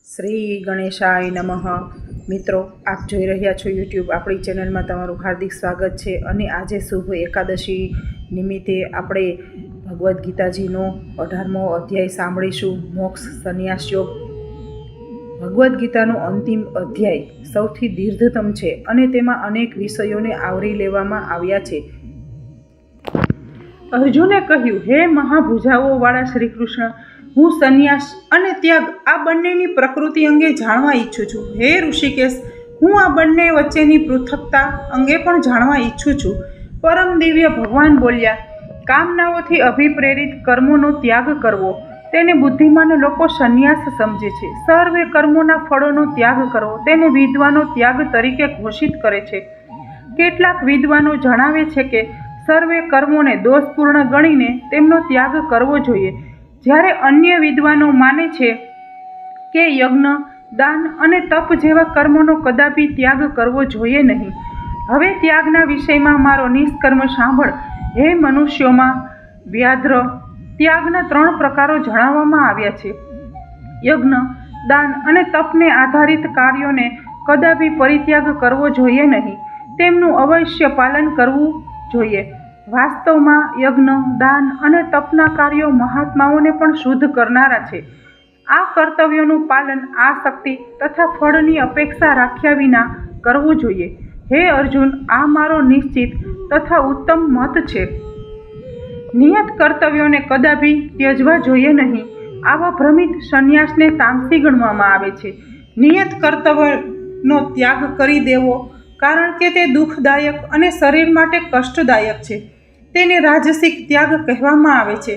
શ્રી ગણેશાય નમઃ. મિત્રો, આપ જોઈ રહ્યા છો યુટ્યુબ આપણી ચેનલમાં તમારું હાર્દિક સ્વાગત છે. અને આજે શુભ એકાદશી નિમિત્તે આપણે ભગવદ્ ગીતાજીનો 18મો અધ્યાય સાંભળીશું, મોક્ષ સંન્યાસ યોગ. ભગવદ્ ગીતાનો અંતિમ અધ્યાય સૌથી દીર્ઘતમ છે અને તેમાં અનેક વિષયોને આવરી લેવામાં આવ્યા છે. અર્જુને કહ્યું, હે મહાભુજાઓવાળા શ્રી કૃષ્ણ, હું સંન્યાસ અને ત્યાગ આ બંનેની પ્રકૃતિ અંગે જાણવા ઈચ્છું છું. હે ઋષિકેશ, હું આ બંને વચ્ચેની પૃથકતા અંગે પણ જાણવા ઈચ્છું છું. પરમ દિવ્ય ભગવાન બોલ્યા, કામનાઓથી અભિપ્રેરિત કર્મોનો ત્યાગ કરવો તેને બુદ્ધિમાન લોકો સંન્યાસ સમજે છે. સર્વે કર્મોના ફળોનો ત્યાગ કરવો તેને વિદ્વાનો ત્યાગ તરીકે ઘોષિત કરે છે. કેટલાક વિદ્વાનો જણાવે છે કે સર્વે કર્મોને દોષપૂર્ણ ગણીને તેમનો ત્યાગ કરવો જોઈએ, જ્યારે અન્ય વિદ્વાનો માને છે કે યજ્ઞ, દાન અને તપ જેવા કર્મોનો કદાપી ત્યાગ કરવો જોઈએ નહીં. હવે ત્યાગના વિષયમાં મારો નિષ્કર્મ સાંભળ. હે મનુષ્યોમાં વ્યાધ્ર, ત્યાગના 3 પ્રકારો જણાવવામાં આવ્યા છે. યજ્ઞ, દાન અને તપને આધારિત કાર્યોને કદાપી પરિત્યાગ કરવો જોઈએ નહીં, તેમનું અવશ્ય પાલન કરવું જોઈએ. વાસ્તવમાં યજ્ઞ, દાન અને તપના કાર્યો મહાત્માઓને પણ શુદ્ધ કરનારા છે. આ કર્તવ્યોનું પાલન આસક્તિ તથા ફળની અપેક્ષા રાખ્યા વિના કરવું જોઈએ. હે અર્જુન, આ મારો નિશ્ચિત તથા ઉત્તમ મત છે. નિયત કર્તવ્યોને કદાપી ત્યજવા જોઈએ નહીં. આવા ભ્રમિત સંન્યાસને તામસી ગણવામાં આવે છે. નિયત કર્તવ્યનો ત્યાગ કરી દેવો કારણ કે તે દુઃખદાયક અને શરીર માટે કષ્ટદાયક છે, તેને રાજસિક ત્યાગ કહેવામાં આવે છે.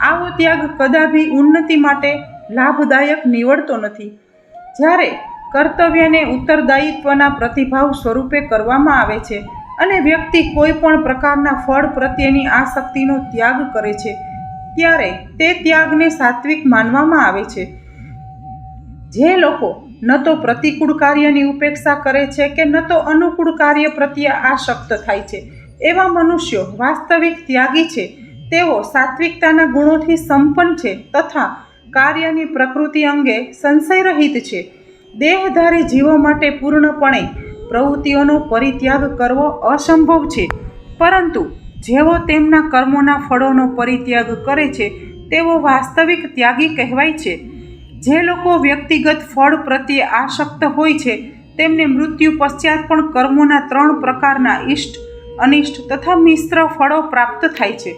આવો ત્યાગ કદાપી ઉન્નતિ માટે લાભદાયક નીવડતો નથી. જ્યારે કર્તવ્યને ઉત્તરદાયિત્વના પ્રતિભાવ સ્વરૂપે કરવામાં આવે છે અને વ્યક્તિ કોઈ પણ પ્રકારના ફળ પ્રત્યેની આસક્તિનો ત્યાગ કરે છે, ત્યારે તે ત્યાગને સાત્વિક માનવામાં આવે છે. જે લોકો ન તો પ્રતિકૂળ કાર્યની ઉપેક્ષા કરે છે કે ન તો અનુકૂળ કાર્ય પ્રત્યે આસક્ત થાય છે, એવા મનુષ્યો વાસ્તવિક ત્યાગી છે. તેઓ સાત્વિકતાના ગુણોથી સંપન્ન છે તથા કાર્યની પ્રકૃતિ અંગે સંશયરહિત છે. દેહધારી જીવો માટે પૂર્ણપણે પ્રવૃત્તિઓનો પરિત્યાગ કરવો અસંભવ છે, પરંતુ જેઓ તેમના કર્મોના ફળોનો પરિત્યાગ કરે છે તેઓ વાસ્તવિક ત્યાગી કહેવાય છે. જે લોકો વ્યક્તિગત ફળ પ્રત્યે આસક્ત હોય છે તેમને મૃત્યુ પશ્ચાત પણ કર્મોના 3 પ્રકારના ઇષ્ટ, અનિષ્ટ તથા મિશ્ર ફળો પ્રાપ્ત થાય છે.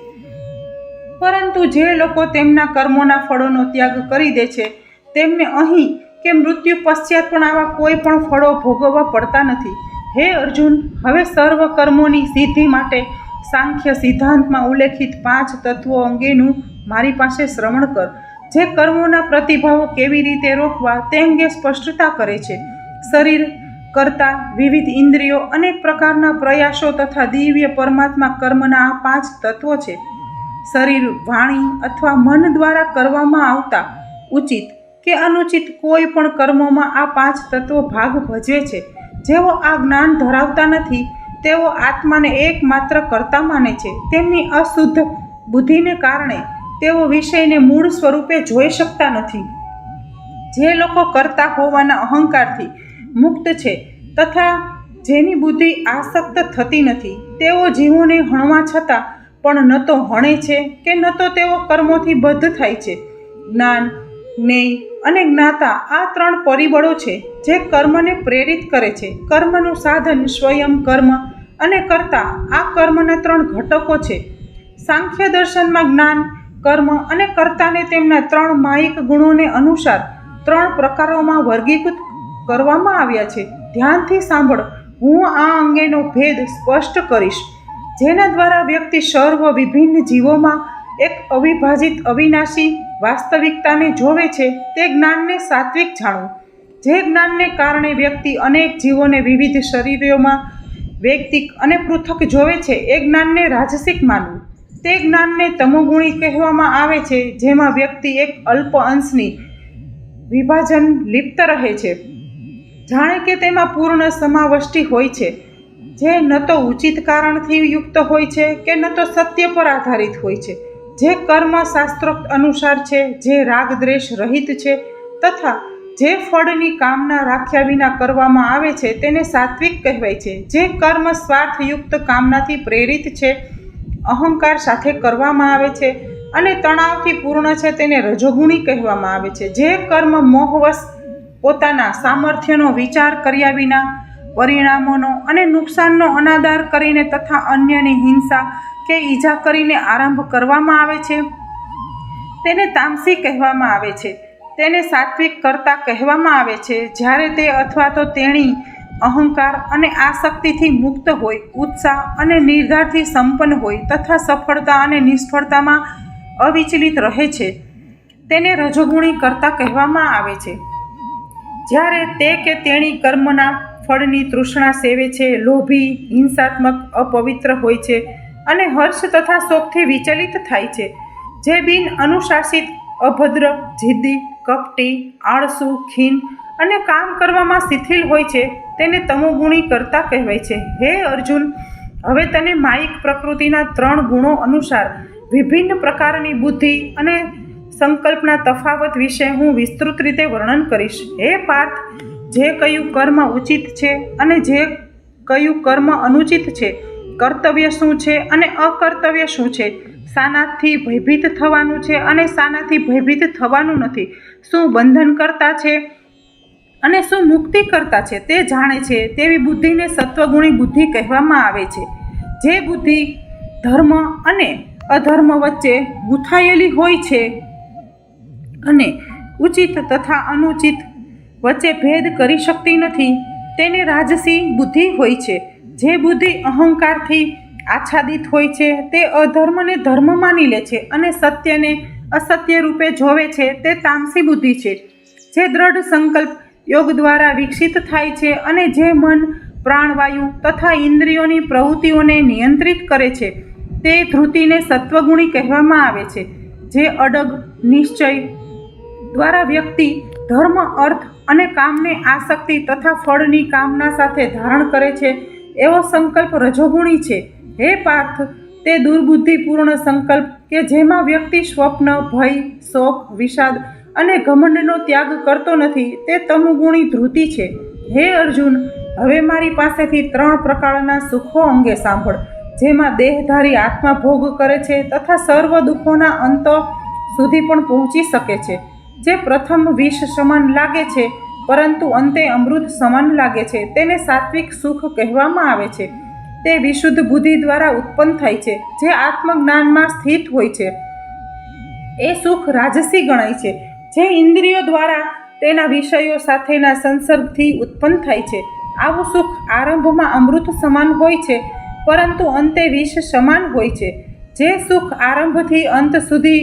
પરંતુ જે લોકો તેમના કર્મોના ફળોનો ત્યાગ કરી દે છે તેમને અહીં કે મૃત્યુ પશ્ચાત પણ આવા કોઈ પણ ફળો ભોગવવા પડતા નથી. હે અર્જુન, હવે સર્વ કર્મોની સિદ્ધિ માટે સાંખ્ય સિદ્ધાંતમાં ઉલ્લેખિત 5 તત્વો અંગેનું મારી પાસે શ્રવણ કર, જે કર્મોના પ્રતિભાવો કેવી રીતે રોકવા તે અંગે સ્પષ્ટતા કરે છે. શરીર, કર્તા, વિવિધ ઇન્દ્રિયો, અનેક પ્રકારના પ્રયાસો તથા દિવ્ય પરમાત્મા કર્મના આ 5 તત્વો છે. શરીર, વાણી અથવા મન દ્વારા કરવામાં આવતા ઉચિત કે અનુચિત કોઈ પણ કર્મોમાં આ 5 તત્વો ભાગ ભજવે છે. જેઓ આ જ્ઞાન ધરાવતા નથી તેઓ આત્માને એકમાત્ર કર્તા માને છે. તેમની અશુદ્ધ બુદ્ધિને કારણે તેઓ વિષયને મૂળ સ્વરૂપે જોઈ શકતા નથી. જે લોકો કર્તા હોવાના અહંકારથી મુક્ત છે તથા જેની બુદ્ધિ આસક્ત થતી નથી, તેઓ જીવોને હણવા છતાં પણ ન તો હણે છે કે ન તો તેઓ કર્મોથી બદ્ધ થાય છે. જ્ઞાન, જ્ઞેય અને જ્ઞાતા આ 3 પરિબળો છે જે કર્મને પ્રેરિત કરે છે. કર્મનું સાધન સ્વયં કર્મ અને કર્તા આ કર્મના 3 ઘટકો છે. સાંખ્ય દર્શનમાં જ્ઞાન, કર્મ અને કર્તાને તેમના 3 માયિક ગુણોને અનુસાર 3 પ્રકારોમાં વર્ગીકૃત કરવામાં આવ્યા છે. ધ્યાનથી સાંભળ, હું આ અંગેનો ભેદ સ્પષ્ટ કરીશ, જેના દ્વારા વ્યક્તિ સર્વ વિભિન્ન જીવોમાં એક અવિભાજિત અવિનાશી વાસ્તવિકતાને જોવે છે. તે જ્ઞાનને સાત્વિક જાણવું. જે જ્ઞાનને કારણે વ્યક્તિ અનેક જીવોને વિવિધ શરીરોમાં વૈયક્તિક અને પૃથક જોવે છે, એ જ્ઞાનને રાજસિક માનવું. તે જ્ઞાનને તમોગુણી કહેવામાં આવે છે, જેમાં વ્યક્તિ એક અલ્પ અંશની વિભાજન લિપ્ત રહે છે, જાણે કે તેમાં પૂર્ણ સમાવષ્ટિ હોય છે, જે ન તો ઉચિત કારણથી યુક્ત હોય છે કે ન તો સત્ય પર આધારિત હોય છે, જે કર્મ શાસ્ત્રોક્ત અનુસાર છે, જે રાગ દ્વેષ રહિત છે તથા જે ફળની કામના રાખ્યા વિના કરવામાં આવે છે તેને સાત્વિક કહેવાય છે. જે કર્મ સ્વાર્થયુક્ત કામનાથી પ્રેરિત છે, અહંકાર સાથે કરવામાં આવે છે અને તણાવથી પૂર્ણ છે તેને રજોગુણી કહેવામાં આવે છે. જે કર્મ મોહવશ પોતાના સામર્થ્યનો વિચાર કર્યા વિના પરિણામોનો અને નુકસાનનો અનાદર કરીને તથા અન્યની હિંસા કે ઈજા કરીને આરંભ કરવામાં આવે છે તેને તામસી કહેવામાં આવે છે. તેને સાત્વિક કર્તા કહેવામાં આવે છે જ્યારે તે અથવા તો તેણી અહંકાર અને આસક્તિથી મુક્ત હોય, ઉત્સાહ અને નિર્ધારથી સંપન્ન હોય તથા સફળતા અને નિષ્ફળતામાં અવિચલિત રહે છે તેને રજોગુણી કર્તા કહેવામાં આવે છે. જ્યારે તે કે તેણી કર્મના ફળની તૃષ્ણા સેવે છે, લોભી, હિંસાત્મક, અપવિત્ર હોય છે અને હર્ષ તથા શોકથી વિચલિત થાય છે. જે બિન અનુશાસિત, અભદ્ર, જિદ્દી, કપટી, આળસુ, ખીન અને કામ કરવામાં શિથિલ હોય છે તેને તમોગુણી કર્તા કહેવાય છે. હે અર્જુન, હવે તને માયિક પ્રકૃતિના 3 ગુણો અનુસાર વિભિન્ન પ્રકારની બુદ્ધિ અને સંકલ્પના તફાવત વિશે હું વિસ્તૃત રીતે વર્ણન કરીશ. હે પાર્થ, જે કયું કર્મ ઉચિત છે અને જે કયું કર્મ અનુચિત છે, કર્તવ્ય શું છે અને અકર્તવ્ય શું છે, શાનાથી ભયભીત થવાનું છે અને શાનાથી ભયભીત થવાનું નથી, શું બંધન કરતા છે અને શું મુક્તિ કરતા છે તે જાણે છે તેવી બુદ્ધિને સત્વગુણી બુદ્ધિ કહેવામાં આવે છે. જે બુદ્ધિ ધર્મ અને અધર્મ વચ્ચે ગૂંથાયેલી હોય છે અને ઉચિત તથા અનુચિત વચ્ચે ભેદ કરી શકતી નથી તેને રાજસી બુદ્ધિ હોય છે. જે બુદ્ધિ અહંકારથી આચ્છાદિત હોય છે તે અધર્મને ધર્મ માની લે છે અને સત્યને અસત્ય રૂપે જોવે છે તે તામસી બુદ્ધિ છે. જે દ્રઢ સંકલ્પ યોગ દ્વારા વિકસિત થાય છે અને જે મન, પ્રાણવાયુ તથા ઇન્દ્રિયોની પ્રવૃત્તિઓને નિયંત્રિત કરે છે તે ધૃતિને સત્વગુણી કહેવામાં આવે છે. જે અડગ નિશ્ચય દ્વારા વ્યક્તિ ધર્મ, અર્થ અને કામને આસક્તિ તથા ફળની કામના સાથે ધારણ કરે છે એવો સંકલ્પ રજોગુણી છે. હે પાર્થ, તે દુર્બુદ્ધિપૂર્ણ સંકલ્પ કે જેમાં વ્યક્તિ સ્વપ્ન, ભય, શોક, વિષાદ અને ઘમંડનો ત્યાગ કરતો નથી તે તમોગુણી ધૃતિ છે. હે અર્જુન, હવે મારી પાસેથી 3 પ્રકારના સુખો અંગે સાંભળ જેમાં દેહધારી આત્મા ભોગ કરે છે તથા સર્વ દુઃખોના અંત સુધી પણ પહોંચી શકે છે. જે પ્રથમ વિષ સમાન લાગે છે પરંતુ અંતે અમૃત સમાન લાગે છે તેને સાત્વિક સુખ કહેવામાં આવે છે. તે વિશુદ્ધ બુદ્ધિ દ્વારા ઉત્પન્ન થાય છે. જે આત્મજ્ઞાનમાં સ્થિત હોય છે એ સુખ રાજસી ગણાય છે. જે ઇન્દ્રિયો દ્વારા તેના વિષયો સાથેના સંસર્ગથી ઉત્પન્ન થાય છે આવું સુખ આરંભમાં અમૃત સમાન હોય છે પરંતુ અંતે વિષ સમાન હોય છે. જે સુખ આરંભથી અંત સુધી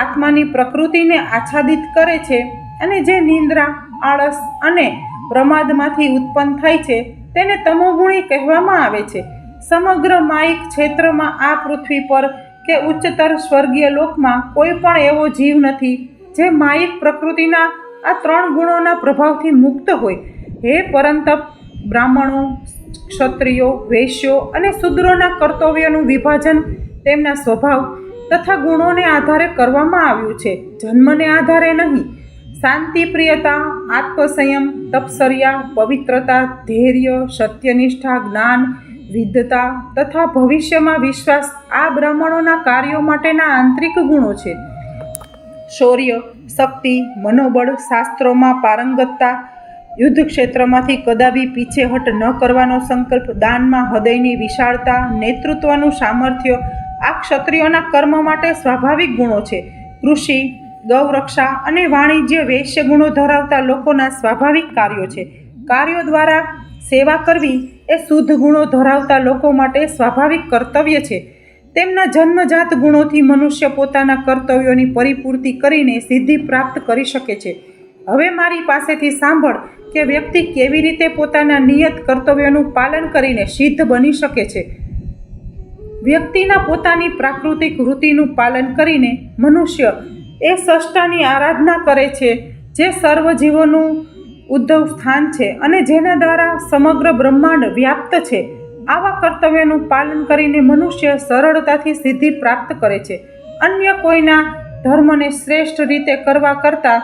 આત્માની પ્રકૃતિને આચ્છાદિત કરે છે અને જે નિંદ્રા, આળસ અને પ્રમાદમાંથી ઉત્પન્ન થાય છે તેને તમોગુણી કહેવામાં આવે છે. સમગ્ર માયિક ક્ષેત્રમાં આ પૃથ્વી પર કે ઉચ્ચતર સ્વર્ગીય લોકમાં કોઈ પણ એવો જીવ નથી જે માયિક પ્રકૃતિના આ 3 ગુણોના પ્રભાવથી મુક્ત હોય. હે પરંતપ, બ્રાહ્મણો, ક્ષત્રિયો, વૈશ્યો અને શૂદ્રોના કર્તવ્યનું વિભાજન તેમના સ્વભાવ તથા ગુણોને આધારે કરવામાં આવ્યું છે, જન્મને આધારે નહીં. શાંતિ, પ્રિયતા, આત્મસંયમ, તપશ્ચર્યા, પવિત્રતા, ધૈર્ય, સત્યનિષ્ઠા, જ્ઞાન, વિદ્વતા તથા ભવિષ્યમાં વિશ્વાસ આ બ્રાહ્મણોના કાર્યો માટેના આંતરિક ગુણો છે. શૌર્ય, શક્તિ, મનોબળ, શાસ્ત્રોમાં પારંગતતા, યુદ્ધ ક્ષેત્રમાંથી કદાપી પીછેહટ ન કરવાનો સંકલ્પ, દાનમાં હૃદયની વિશાળતા, નેતૃત્વનું સામર્થ્ય આ ક્ષત્રિયોના કર્મ માટે સ્વાભાવિક ગુણો છે. કૃષિ, ગૌરક્ષા અને વાણિજ્ય વૈશ્ય ગુણો ધરાવતા લોકોના સ્વાભાવિક કાર્યો છે. કાર્યો દ્વારા સેવા કરવી એ શુદ્ધ ગુણો ધરાવતા લોકો માટે સ્વાભાવિક કર્તવ્ય છે. તેમના જન્મજાત ગુણોથી મનુષ્ય પોતાના કર્તવ્યોની પરિપૂર્તિ કરીને સિદ્ધિ પ્રાપ્ત કરી શકે છે. હવે મારી પાસેથી સાંભળ કે વ્યક્તિ કેવી રીતે પોતાના નિયત કર્તવ્યોનું પાલન કરીને સિદ્ધ બની શકે છે. વ્યક્તિના પોતાની પ્રાકૃતિક વૃત્તિનું પાલન કરીને મનુષ્ય એ સષ્ટાની આરાધના કરે છે જે સર્વ જીવોનું ઉદ્ભવ સ્થાન છે અને જેના દ્વારા સમગ્ર બ્રહ્માંડ વ્યાપ્ત છે. આવા કર્તવ્યનું પાલન કરીને મનુષ્ય સરળતાથી સિદ્ધિ પ્રાપ્ત કરે છે. અન્ય કોઈના ધર્મને શ્રેષ્ઠ રીતે કરવા કરતાં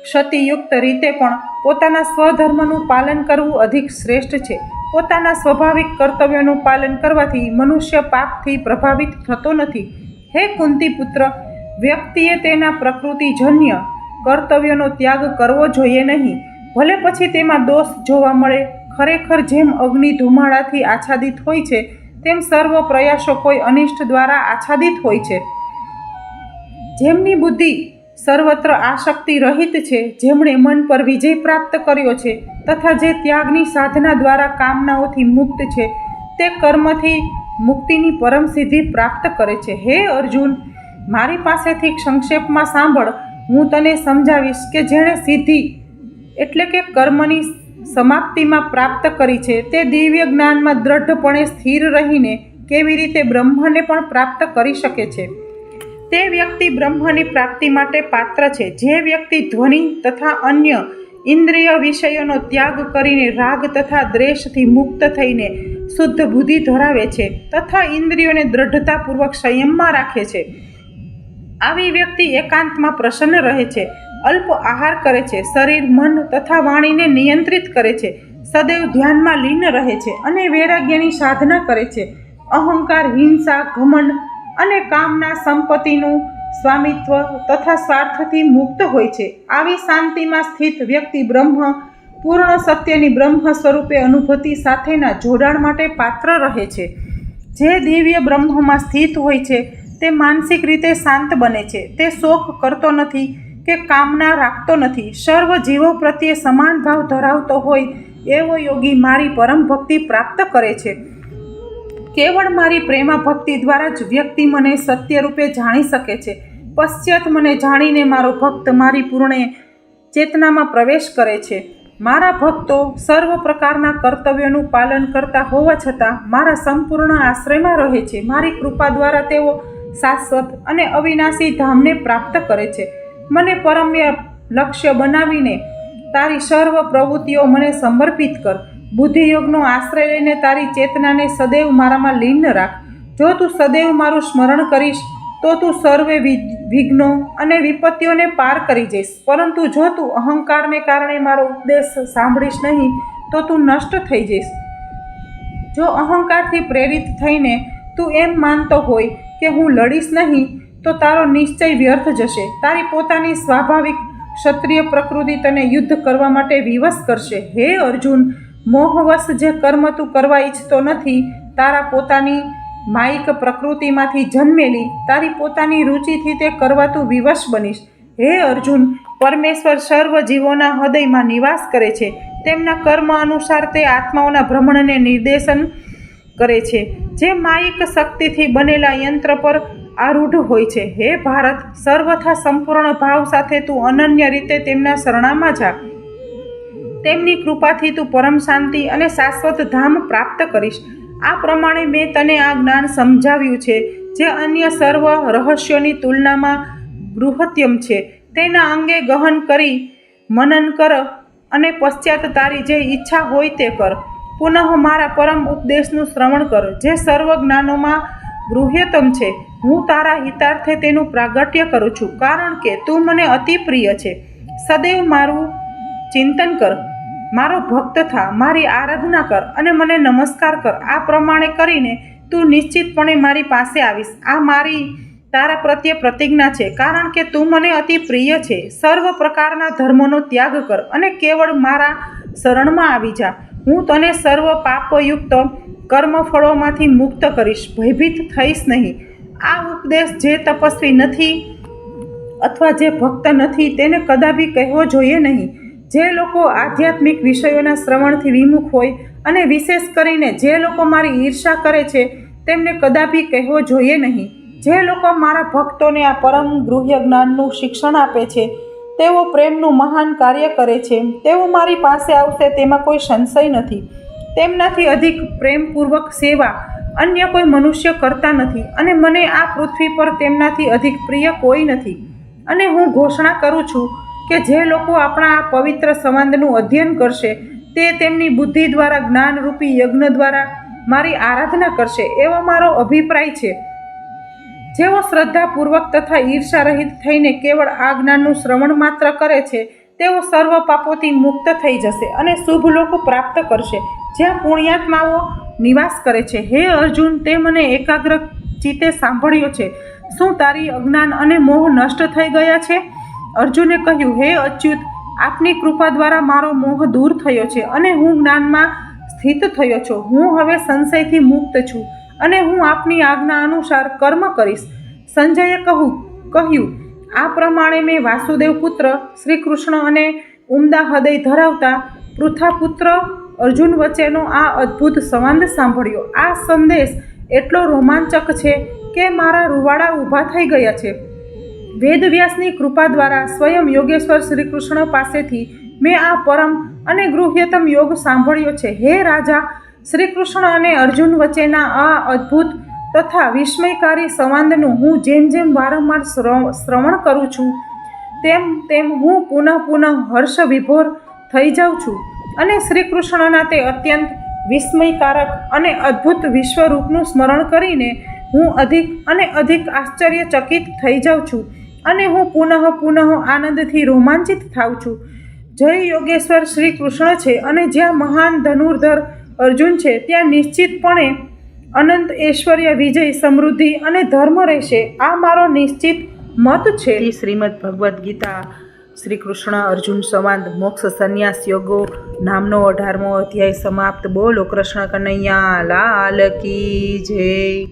ક્ષતિયુક્ત રીતે પણ પોતાના સ્વધર્મનું પાલન કરવું અધિક શ્રેષ્ઠ છે. પોતાના સ્વાભાવિક કર્તવ્યોનું પાલન કરવાથી મનુષ્ય પાપથી પ્રભાવિત થતો નથી. હે કુંતી પુત્ર, વ્યક્તિએ તેના પ્રકૃતિજન્ય કર્તવ્યોનો ત્યાગ કરવો જોઈએ નહીં, ભલે પછી તેમાં દોષ જોવા મળે. ખરેખર જેમ અગ્નિ ધુમાડાથી આચ્છાદિત હોય છે, તેમ સર્વ પ્રયાસો કોઈ અનિષ્ટ દ્વારા આચ્છાદિત હોય છે. જેમની બુદ્ધિ સર્વત્ર આસક્તિ રહિત છે, જેમણે મન પર વિજય પ્રાપ્ત કર્યો છે તથા જે ત્યાગની સાધના દ્વારા કામનાઓથી મુક્ત છે, તે કર્મથી મુક્તિની પરમ સિદ્ધિ પ્રાપ્ત કરે છે. હે અર્જુન, મારી પાસેથી સંક્ષેપમાં સાંભળ. હું તને સમજાવીશ કે જેણે સિદ્ધિ એટલે કે કર્મની સમાપ્તિમાં પ્રાપ્ત કરી છે, તે દિવ્ય જ્ઞાનમાં દ્રઢપણે સ્થિર રહીને કેવી રીતે બ્રહ્મને પણ પ્રાપ્ત કરી શકે છે. તે વ્યક્તિ બ્રહ્મની પ્રાપ્તિ માટે પાત્ર છે. જે વ્યક્તિ ધ્વનિ તથા અન્ય ઇન્દ્રિય વિષયોનો ત્યાગ કરીને રાગ તથા દ્વેષથી મુક્ત થઈને શુદ્ધ બુદ્ધિ ધરાવે છે તથા ઇન્દ્રિયોને દ્રઢતાપૂર્વક સંયમમાં રાખે છે, આવી વ્યક્તિ એકાંતમાં પ્રસન્ન રહે છે, અલ્પ આહાર કરે છે, શરીર, મન તથા વાણીને નિયંત્રિત કરે છે, સદૈવ ધ્યાનમાં લીન રહે છે અને વૈરાગ્યની સાધના કરે છે. અહંકાર, હિંસા, ઘમંડ અને કામના સંપત્તિનું સ્વામિત્વ તથા સ્વાર્થથી મુક્ત હોય છે. આવી શાંતિમાં સ્થિત વ્યક્તિ બ્રહ્મ પૂર્ણ સત્યની બ્રહ્મ સ્વરૂપે અનુભૂતિ સાથેના જોડાણ માટે પાત્ર રહે છે. જે દિવ્ય બ્રહ્મમાં સ્થિત હોય છે તે માનસિક રીતે શાંત બને છે. તે શોક કરતો નથી કે કામના રાખતો નથી. સર્વ જીવો પ્રત્યે સમાન ભાવ ધરાવતો હોય એવો યોગી મારી પરમ ભક્તિ પ્રાપ્ત કરે છે. કેવળ મારી પ્રેમા ભક્તિ દ્વારા જ વ્યક્તિ મને સત્ય રૂપે જાણી શકે છે. પશ્ચાત મને જાણીને મારો ભક્ત મારી પૂર્ણ ચેતનામાં પ્રવેશ કરે છે. મારા ભક્તો સર્વ પ્રકારના કર્તવ્યોનું પાલન કરતા હોવા છતાં મારા સંપૂર્ણ આશ્રયમાં રહે છે. મારી કૃપા દ્વારા તેઓ શાશ્વત અને અવિનાશી ધામને પ્રાપ્ત કરે છે. મને પરમ્ય લક્ષ્ય બનાવીને તારી સર્વ પ્રવૃત્તિઓ મને સમર્પિત કર. બુદ્ધિયોગનો આશ્રય લઈને તારી ચેતનાને સદૈવ મારામાં લીન રાખ. જો તું સદૈવ મારું સ્મરણ કરીશ તો તું સર્વે વિઘ્નો અને વિપત્તિઓને પાર કરી જઈશ. પરંતુ જો તું અહંકારને કારણે મારો ઉપદેશ સાંભળીશ નહીં તો તું નષ્ટ થઈ જઈશ. જો અહંકારથી પ્રેરિત થઈને તું એમ માનતો હોય કે હું લડીશ નહીં તો તારો નિશ્ચય વ્યર્થ જશે. તારી પોતાની સ્વાભાવિક ક્ષત્રિય પ્રકૃતિ તને યુદ્ધ કરવા માટે વિવશ કરશે. હે અર્જુન, મોહવશ જે કર્મ તું કરવા ઈચ્છતો નથી, તારા પોતાની માયિક પ્રકૃતિમાંથી જન્મેલી તારી પોતાની રુચિથી તે કરવા તું વિવશ બનીશ. હે અર્જુન, પરમેશ્વર સર્વ જીવોના હૃદયમાં નિવાસ કરે છે. તેમના કર્મ અનુસાર તે આત્માઓના ભ્રમણને નિર્દેશન કરે છે, જે માયિક શક્તિથી બનેલા યંત્ર પર આરૂઢ હોય છે. હે ભારત, સર્વથા સંપૂર્ણ ભાવ સાથે તું અનન્ય રીતે તેમના શરણામાં જા. તેમની કૃપાથી તું પરમ શાંતિ અને શાશ્વત ધામ પ્રાપ્ત કરીશ. આ પ્રમાણે મેં તને આ જ્ઞાન સમજાવ્યું છે, જે અન્ય સર્વ રહસ્યોની તુલનામાં બૃહત્તમ છે. તેના અંગે ગહન કરી મનન કર અને પશ્ચાત તારી જે ઈચ્છા હોય તે કર. પુનઃ મારા પરમ ઉપદેશનું શ્રવણ કર, જે સર્વ જ્ઞાનોમાં ગૃહ્યતમ છે. હું તારા હિતાર્થે તેનું પ્રાગટ્ય કરું છું, કારણ કે તું મને અતિ પ્રિય છે. સદૈવ મારું ચિંતન કર, મારો ભક્ત થા, મારી આરાધના કર અને મને નમસ્કાર કર. આ પ્રમાણે કરીને તું નિશ્ચિતપણે મારી પાસે આવીશ. આ મારી તારા પ્રત્યે પ્રતિજ્ઞા છે, કારણ કે તું મને અતિ પ્રિય છે. સર્વ પ્રકારના ધર્મોનો ત્યાગ કર અને કેવળ મારા શરણમાં આવી જા. હું તને સર્વ પાપયુક્ત કર્મફળોમાંથી મુક્ત કરીશ, ભયભીત થઈશ નહીં. આ ઉપદેશ જે તપસ્વી નથી અથવા જે ભક્ત નથી તેને કદાપી કહેવો જોઈએ નહીં. જે લોકો આધ્યાત્મિક વિષયોના શ્રવણથી વિમુખ હોય અને વિશેષ કરીને જે લોકો મારી ઈર્ષા કરે છે તેમને કદાપી કહેવો જોઈએ નહીં. જે લોકો મારા ભક્તોને આ પરમ ગૃહ્ય જ્ઞાનનું શિક્ષણ આપે છે તેઓ પ્રેમનું મહાન કાર્ય કરે છે. તેઓ મારી પાસે આવશે તેમાં કોઈ સંશય નથી. તેમનાથી અધિક પ્રેમપૂર્વક સેવા અન્ય કોઈ મનુષ્ય કરતા નથી અને મને આ પૃથ્વી પર તેમનાથી અધિક પ્રિય કોઈ નથી. અને હું ઘોષણા કરું છું કે જે લોકો આપણા આ પવિત્ર સંવાદનું અધ્યયન કરશે તે તેમની બુદ્ધિ દ્વારા જ્ઞાનરૂપી યજ્ઞ દ્વારા મારી આરાધના કરશે, એવો મારો અભિપ્રાય છે. જેઓ શ્રદ્ધાપૂર્વક તથા ઈર્ષા રહિત થઈને કેવળ આ જ્ઞાનનું શ્રવણ માત્ર કરે છે તેઓ સર્વ પાપોથી મુક્ત થઈ જશે અને શુભ લોક પ્રાપ્ત કરશે, જ્યાં પુણ્યાત્માઓ નિવાસ કરે છે. હે અર્જુન, તે મને એકાગ્ર ચિત્તે સાંભળ્યો છે. શું તારી અજ્ઞાન અને મોહ નષ્ટ થઈ ગયા છે? અર્જુને કહ્યું, હે અચ્યુત, આપની કૃપા દ્વારા મારો મોહ દૂર થયો છે અને હું જ્ઞાનમાં સ્થિત થયો છું. હું હવે સંશયથી મુક્ત છું અને હું આપની આજ્ઞા અનુસાર કર્મ કરીશ. સંજયે કહ્યું, આ પ્રમાણે મેં વાસુદેવ પુત્ર શ્રી કૃષ્ણ અને ઉમદા હૃદય ધરાવતા પૃથાપુત્ર અર્જુન વચ્ચેનો આ અદ્ભુત સંવાદ સાંભળ્યો. આ સંદેશ એટલો રોમાંચક છે કે મારા રૂવાડા ઊભા થઈ ગયા છે. વેદવ્યાસની કૃપા દ્વારા સ્વયં યોગેશ્વર શ્રી કૃષ્ણ પાસેથી મેં આ પરમ અને ગૃહ્યતમ યોગ સાંભળ્યો છે. હે રાજા, શ્રી કૃષ્ણ અને અર્જુન વચ્ચેના આ અદ્ભુત તથા વિસ્મયકારી સંવાદનું હું જેમ જેમ વારંવાર શ્રવણ કરું છું તેમ તેમ હું પુનઃ હર્ષ વિભોર થઈ જાઉં છું અને શ્રી કૃષ્ણના તે અત્યંત વિસ્મયકારક અને અદ્ભુત વિશ્વરૂપનું સ્મરણ કરીને હું અધિક અને અધિક આશ્ચર્યચકિત થઈ જાઉં છું અને હું પુનઃ આનંદથી રોમાંચિત થાઉં છું. જય યોગેશ્વર શ્રી કૃષ્ણ છે અને જ્યાં મહાન ધનુર્ધર અર્જુન છે ત્યાં નિશ્ચિતપણે અનંત ઐશ્વર્ય, વિજય, સમૃદ્ધિ અને ધર્મ રહેશે. આ મારો નિશ્ચિત મત છે. શ્રીમદ ભગવદ્ ગીતા શ્રી કૃષ્ણ અર્જુન સંવાદ મોક્ષ સંન્યાસ યોગો નામનો 18મો અધ્યાય સમાપ્ત. બોલો કૃષ્ણ કનૈયા લાલ કી જય.